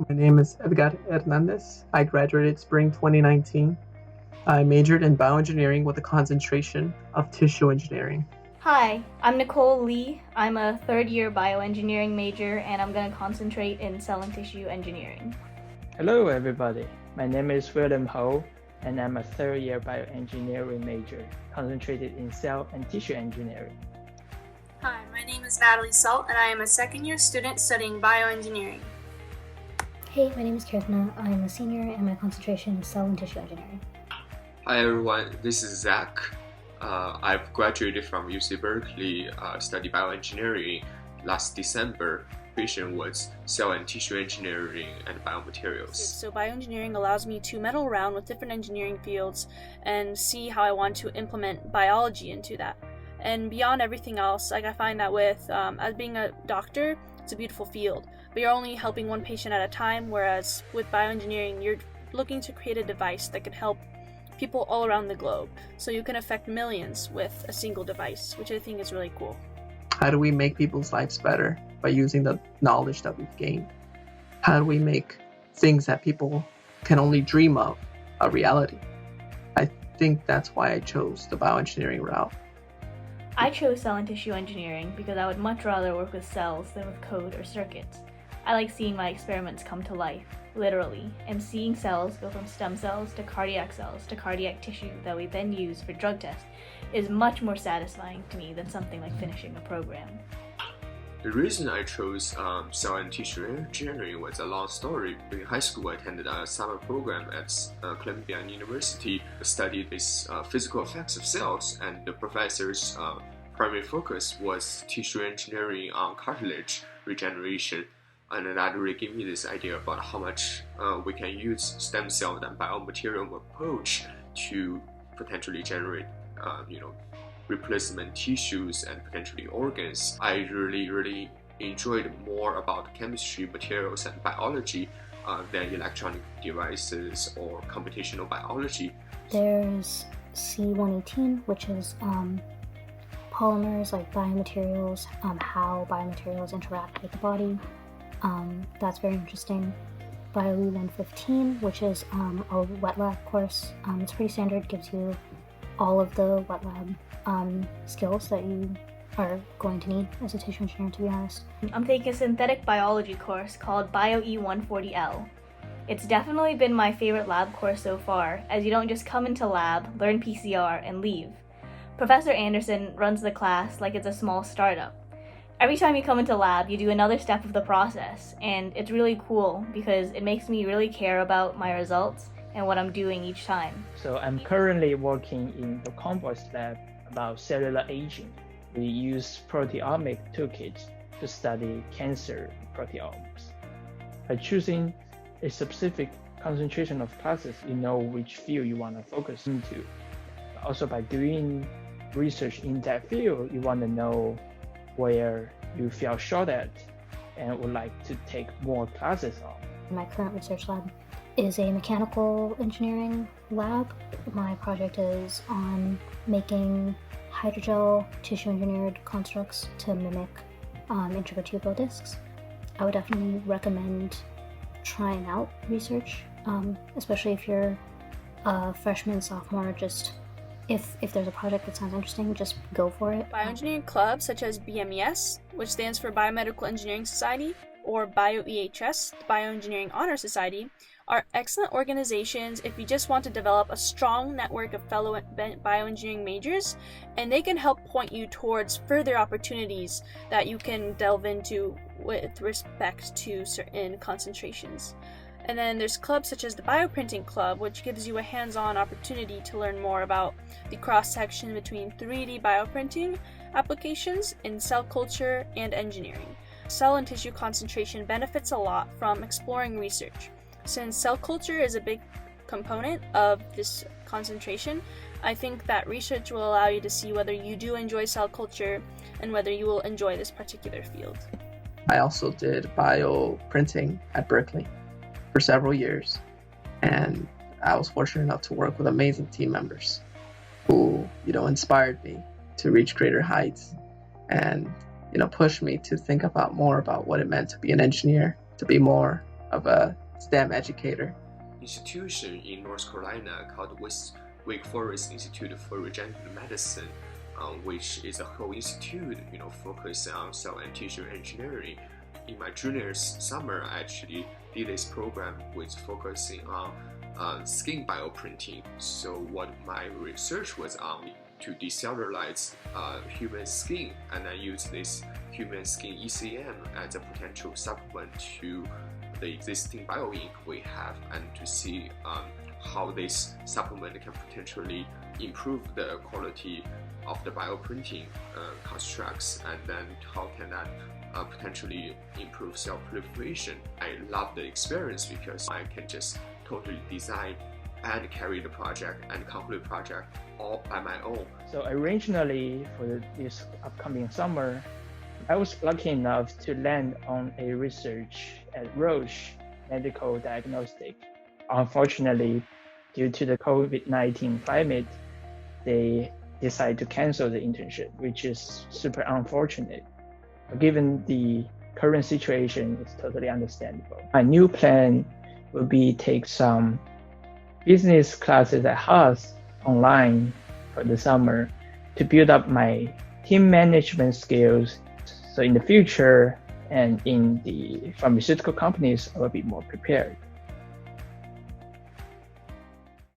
My name is Edgar Hernandez. I graduated spring 2019. I majored in bioengineering with a concentration of tissue engineering. Hi, I'm Nicole Lee. I'm a third year bioengineering major and I'm going to concentrate in cell and tissue engineering. Hello everybody, my name is William Ho and I'm a third year bioengineering major, concentrated in cell and tissue engineering. Hi, my name is Natalie Salt and I am a second year student studying bioengineering. Hey, my name is Kirtana. I'm a senior and my concentration is cell and tissue engineering. Hi everyone, this is Zach. I've graduated from UC Berkeley, studied bioengineering last December. Passion was cell and tissue engineering and biomaterials. So bioengineering allows me to meddle around with different engineering fields and see how I want to implement biology into that. And beyond everything else, I find that with as being a doctor, it's a beautiful field, but you're only helping one patient at a time, whereas with bioengineering, you're looking to create a device that could help people all around the globe. So you can affect millions with a single device, which I think is really cool. How do we make people's lives better by using the knowledge that we've gained? How do we make things that people can only dream of a reality? I think that's why I chose the bioengineering route. I chose cell and tissue engineering because I would much rather work with cells than with code or circuits. I like seeing my experiments come to life, literally, and seeing cells go from stem cells to cardiac tissue that we then use for drug tests is much more satisfying to me than something like finishing a program. The reason I chose cell and tissue engineering was a long story. In high school, I attended a summer program at Columbia University, studied this physical effects of cells, and the professor's primary focus was tissue engineering on cartilage regeneration. And that really gave me this idea about how much we can use stem cell and biomaterial approach to potentially generate, replacement tissues and potentially organs. I really enjoyed more about chemistry, materials, and biology than electronic devices or computational biology. There's C118, which is polymers like biomaterials, how biomaterials interact with the body. That's very interesting. BioE 115, which is a wet lab course. It's pretty standard, gives you all of the wet lab skills that you are going to need as a tissue engineer, to be honest. I'm taking a synthetic biology course called BioE 140L. It's definitely been my favorite lab course so far, as you don't just come into lab, learn PCR, and leave. Professor Anderson runs the class like it's a small startup. Every time you come into lab, you do another step of the process, and it's really cool because it makes me really care about my results and what I'm doing each time. So I'm currently working in the Convoys lab about cellular aging. We use proteomic toolkits to study cancer proteomes. By choosing a specific concentration of classes, you know which field you want to focus into. Also, by doing research in that field, you want to know where you feel short at and would like to take more classes on. My current research lab is a mechanical engineering lab. My project is on making hydrogel tissue engineered constructs to mimic intravertebral discs. I would definitely recommend trying out research, especially if you're a freshman, sophomore. Just if there's a project that sounds interesting, just go for it. Bioengineering clubs such as BMES, which stands for Biomedical Engineering Society, or BioEHS, the Bioengineering Honor Society, are excellent organizations if you just want to develop a strong network of fellow bioengineering majors, and they can help point you towards further opportunities that you can delve into with respect to certain concentrations. And then there's clubs such as the Bioprinting Club, which gives you a hands-on opportunity to learn more about the cross-section between 3D bioprinting applications in cell culture and engineering. Cell and tissue concentration benefits a lot from exploring research. Since cell culture is a big component of this concentration, I think that research will allow you to see whether you do enjoy cell culture and whether you will enjoy this particular field. I also did bioprinting at Berkeley for several years, and I was fortunate enough to work with amazing team members who, inspired me to reach greater heights and, pushed me to think about more about what it meant to be an engineer, to be more of a STEM educator. Institution in North Carolina called Wake Forest Institute for Regenerative Medicine, which is a whole institute, focused on cell and tissue engineering. In my junior summer, I actually did this program with focusing on skin bioprinting. So what my research was on to decellularize human skin, and I use this human skin ECM as a potential supplement to the existing bioink we have, and to see how this supplement can potentially improve the quality of the bioprinting constructs, and then how can that potentially improve cell proliferation. I love the experience because I can just totally design and carry the project and complete the project all by my own. So originally for this upcoming summer, I was lucky enough to land on a research at Roche Medical Diagnostic. Unfortunately, due to the COVID-19 climate, they decided to cancel the internship, which is super unfortunate. But given the current situation, it's totally understandable. My new plan will be take some business classes at Haas online for the summer to build up my team management skills. So in the future and in the pharmaceutical companies, I will be more prepared.